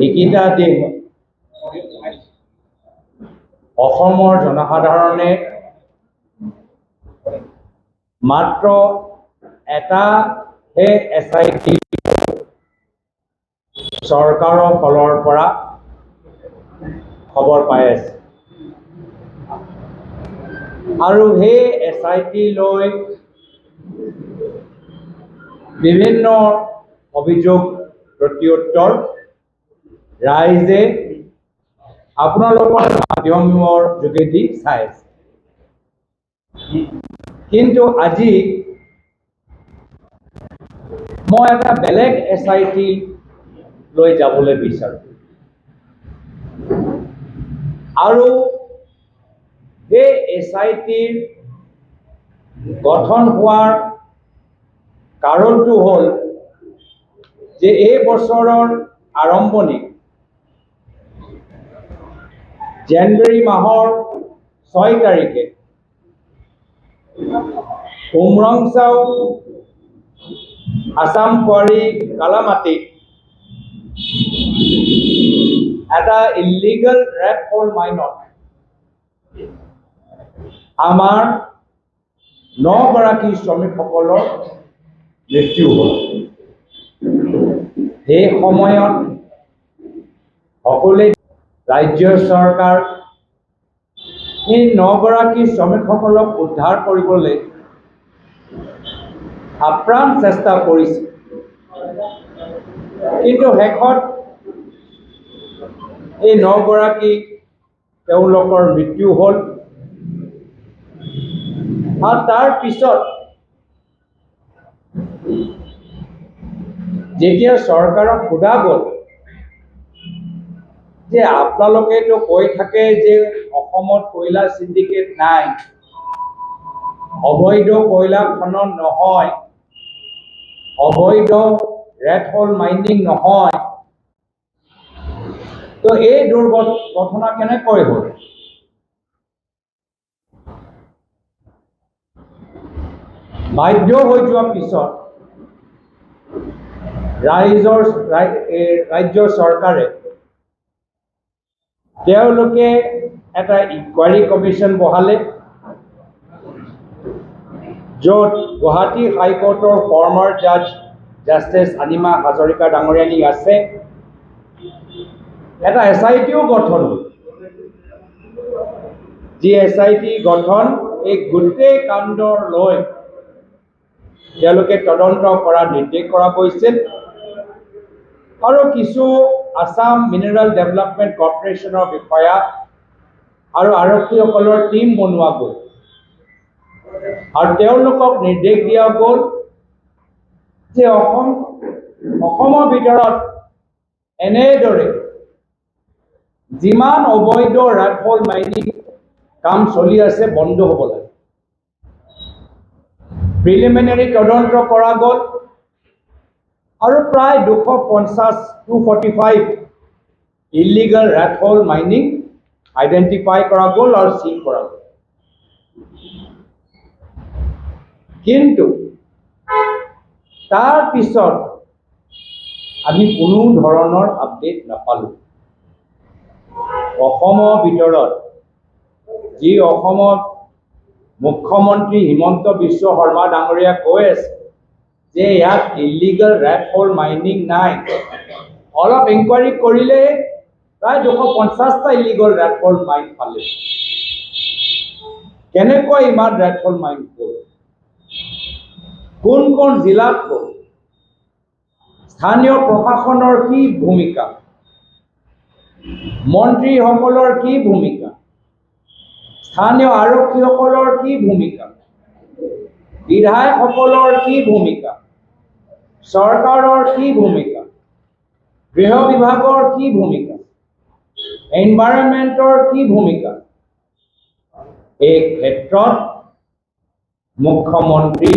এইকেইটা দিন অসমৰ জনসাধাৰণে মাত্ৰ এটাহে SIT চৰকাৰৰ ফালৰ পৰা খবৰ পাই আছে আৰু সেই SIT লৈ বিভিন্ন অভিযোগ প্ৰত্যুত্তৰ ৰাইজে আপোনালোকৰ মাধ্যমৰ যোগেদি চাই আছে। কিন্তু আজি মই এটা বেলেগ SIT লৈ যাবলৈ বিচাৰোঁ আৰু এই SITৰ গঠন হোৱাৰ কাৰণটো হ'ল যে এই বছৰৰ আৰম্ভণিত জানুৱাৰী মাহৰ 6 তাৰিখে উমৰংচাও আসাম কোৱাৰী কালামাটিত এটা ইলিগেল ৰেড কোল মাইনত আমাৰ 9 গৰাকী শ্ৰমিকসকলৰ মৃত্যু হ'ল। সেই সময়ত সকলোৱে ৰাজ্য চৰকাৰ এই 9 গৰাকী শ্ৰমিকসকলক উদ্ধাৰ কৰিবলৈ আপ্ৰাণ চেষ্টা কৰিছে, কিন্তু শেষত এই 9 গৰাকী তেওঁলোকৰ মৃত্যু হ'ল। আৰু তাৰ পিছত যেতিয়া চৰকাৰক সোধা গ'ল যে আপোনালোকেতো কৈ থাকে যে অসমত কয়লা সিন্ডিকেট নাই, অবৈধ কয়লা খনন নহয়, অবৈধ ৰেড হোল মাইনিং নহয়, তো এই দুৰ্ঘটনা কেনেকৈ হ'ল? বাধ্য হৈ যোৱাৰ পিছত ৰাজ্য চৰকাৰে তেওঁলোকে এটা ইনকুৱাৰী কমিশ্যন বহালে, য'ত গুৱাহাটী হাইকোৰ্টৰ ফৰ্মাৰ জাজ জাষ্টিছ অনিমা হাজৰিকা ডাঙৰীয়ানী আছে। এটা SITও গঠন হ'ল, যি SIT গঠন এই গোটেই কাণ্ডৰ লৈ তেওঁলোকে তদন্ত কৰাৰ নিৰ্দেশ কৰা হৈছিল আৰু কিছু আসাম মিনাৰেল ডেভেলপমেণ্ট কৰ্পৰেশ্যনৰ বিষয়া আৰু আৰক্ষীসকলৰ টীম বনোৱা গ'ল আৰু তেওঁলোকক নিৰ্দেশ দিয়া গ'ল যে অসমৰ ভিতৰত এনেদৰে যিমান অবৈধ ৰেড হোল মাইনিং কাম চলি আছে বন্ধ হ'ব লাগে। প্ৰিলিমিনাৰী তদন্ত কৰা গ'ল আৰু প্ৰায় 245 illegal red hole mining identify কৰা গ'ল আৰু চিল কৰা গ'ল। কিন্তু তাৰ পিছত আমি কোনো ধৰণৰ আপডেট নাপালোঁ। অসমৰ ভিতৰত যি অসমৰ মুখ্যমন্ত্ৰী হিমন্ত বিশ্ব শৰ্মা ডাঙৰীয়া কৈ আছে যে ইয়াত ইলিগেল ৰেড হোল মাইনিং নাই, অলপ ইনকুৱাৰী কৰিলে প্ৰায় 250টা ইলিগেল ৰেড হোল মাইন পালে। কেনেকৈ ইমান ৰেড হোল মাইন হ'ল, কোন কোন জিলাত হ'ল, স্থানীয় প্ৰশাসনৰ কি ভূমিকা, মন্ত্ৰীসকলৰ কি ভূমিকা, স্থানীয় আৰক্ষীসকলৰ কি ভূমিকা, বিধায়কসকলৰ কি ভূমিকা, চৰকাৰৰ কি ভূমিকা, গৃহ বিভাগৰ কি ভূমিকা, এনভাইৰনমেণ্টৰ কি ভূমিকা, এই ক্ষেত্ৰত মুখ্যমন্ত্ৰী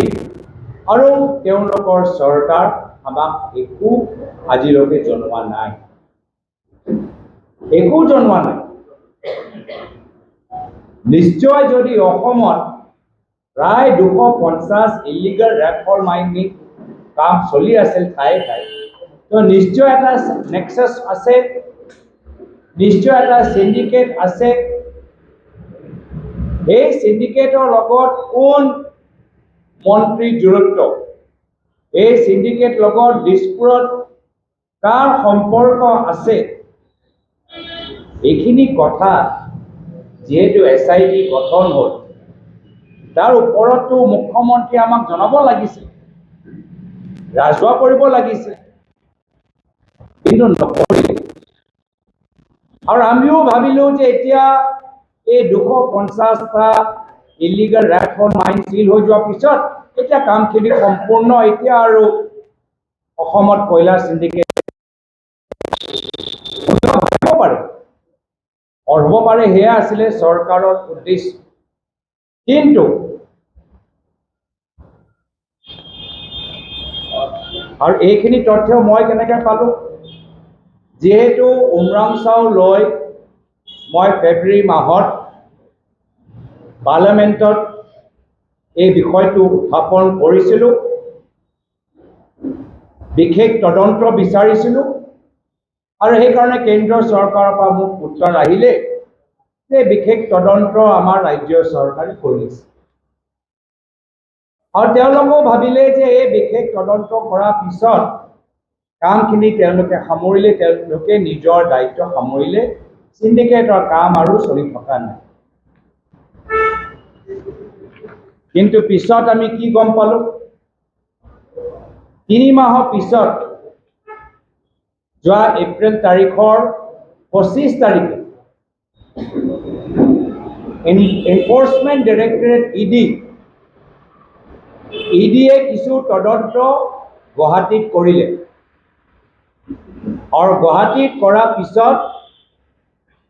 আৰু তেওঁলোকৰ চৰকাৰ আমাক একো আজিলৈকে জনোৱা নাই, একো জনোৱা নাই। নিশ্চয় যদি অসমত প্ৰায় 250 ইলিগেল ৰেড হোল মাইনিং কাম চলি আছিল ঠায়ে ঠায়ে, তো নিশ্চয় এটা নেক্সাস আছে, নিশ্চয় এটা সিন্ডিকেট আছে। এই সিন্ডিকেটৰ লগত কোন মন্ত্ৰী জড়িত, এই সিন্ডিকেট লগত দিছপুৰত কাৰ সম্পৰ্ক আছে, এইখিনি কথা যেহেতু SIT গঠন হ'ল, তাৰ ওপৰতো মুখ্যমন্ত্ৰী আমাক জনাব লাগিছিল, ৰাজহুৱা কৰিব লাগিছিল, কিন্তু নকৰিলে। আৰু আমিও ভাবিলো যে এতিয়া এই 250টা ইলিগেল ৰেড হ'ল মাইন চিল হৈ যোৱাৰ পিছত এতিয়া কামখিনি সম্পূৰ্ণ, এতিয়া আৰু অসমত কয়লা সিন্ডিকেট হ'ব পাৰে, হ'ব পাৰে, সেয়া আছিলে চৰকাৰৰ উদ্দেশ্য। কিন্তু আৰু এইখিনি তথ্য মই কেনেকৈ পালোঁ, যেহেতু উমৰাংচাও লৈ মই ফেব্ৰুৱাৰী মাহত পাৰ্লামেণ্টত এই বিষয়টো উত্থাপন কৰিছিলোঁ, বিশেষ তদন্ত বিচাৰিছিলোঁ, আৰু সেইকাৰণে কেন্দ্ৰীয় চৰকাৰৰ পৰা মোক উত্তৰ আহিলে যে বিশেষ তদন্ত আমাৰ ৰাজ্য চৰকাৰে কৰিছে। আৰু তেওঁলোকেও ভাবিলে যে এই বিশেষ তদন্ত কৰাৰ পিছত কামখিনি তেওঁলোকে সামৰিলে, তেওঁলোকে নিজৰ দায়িত্ব সামৰিলে, সিন্ডিকেটৰ কাম আৰু চলি থকা নাই। কিন্তু পিছত আমি কি গম পালোঁ, 3 মাহৰ পিছত যোৱা এপ্ৰিল তাৰিখৰ 25 তাৰিখে এনফৰ্চমেণ্ট ডাইৰেক্টৰেট ইডিয়ে কিছু তদন্ত গুৱাহাটীত কৰিলে, আৰু গুৱাহাটীত কৰাৰ পিছত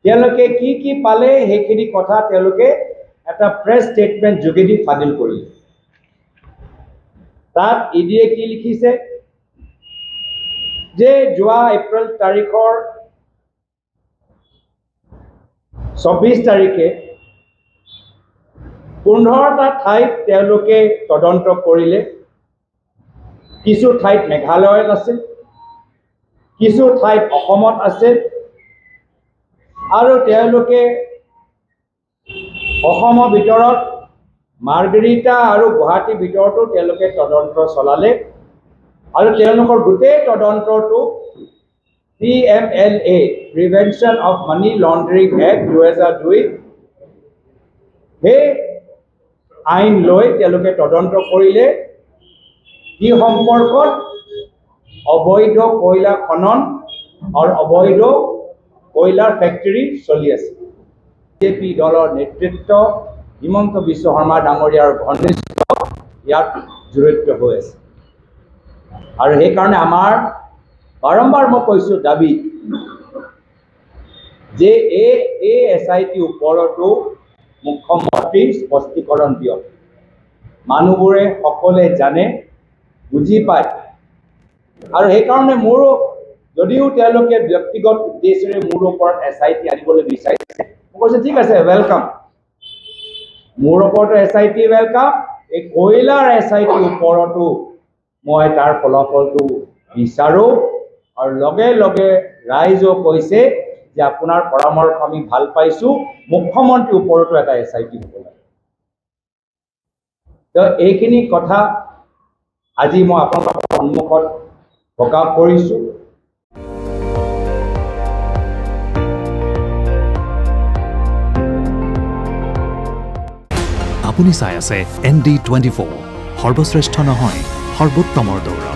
তেওঁলোকে কি পালে সেইখিনি কথা তেওঁলোকে এটা প্ৰেছ ষ্টেটমেণ্ট যোগেদি ফাদিল কৰিলে। তাত ইডিয়ে কি লিখিছে যে যোৱা এপ্ৰিল তাৰিখৰ 24 তাৰিখে 15টা ঠাইত তেওঁলোকে তদন্ত কৰিলে। কিছু ঠাইত মেঘালয়ত আছিল, কিছু ঠাইত অসমত আছিল, আৰু তেওঁলোকে অসমৰ ভিতৰত মাৰ্ঘেৰিটা আৰু গুৱাহাটীৰ ভিতৰতো তেওঁলোকে তদন্ত চলালে, আৰু তেওঁলোকৰ গোটেই তদন্তটো PMLA prevention of money laundering act 2002 সেই আইন লৈ তেওঁলোকে তদন্ত কৰিলে। কি সম্পৰ্কত? অবৈধ কয়লা খনন আৰু অবৈধ কয়লাৰ ফেক্টৰী চলি আছে। বিজেপি দলৰ নেতৃত্ব হিমন্ত বিশ্ব শৰ্মা ডাঙৰীয়াৰ ঘনিষ্ঠ ইয়াত জড়িত হৈ আছে, আৰু সেইকাৰণে আমাৰ বাৰম্বাৰ মই কৈছোঁ দাবী যে এই SIT ওপৰতো মুখ্যমন্ত্ৰী স্পষ্টীকৰণ দিয়ক। মানুহবোৰে সকলোৱে জানে, বুজি পায়, আৰু সেইকাৰণে মোৰো যদিও তেওঁলোকে ব্যক্তিগত উদ্দেশ্যেৰে মোৰ ওপৰত SIT আনিবলৈ বিচাৰিছে, মই কৈছোঁ ঠিক আছে, ৱেলকাম, মোৰ ওপৰতো SIT ৱেলকাম, এই কয়লাৰ SIT ওপৰতো মই তাৰ ফলাফলটো বিচাৰোঁ, আৰু লগে লগে ৰাইজেও কৈছে যে আপোনাৰ পৰামৰ্শ আমি ভাল পাইছোঁ, মুখ্যমন্ত্ৰীৰ ওপৰতো এটা SIT হ'ব লাগে। তো এইখিনি কথা আজি মই আপোনালোকৰ সন্মুখত প্ৰকাশ কৰিছোঁ। আপুনি চাই আছে ND24, সৰ্বশ্ৰেষ্ঠ নহয়, সৰ্বোত্তমৰ দৌৰা।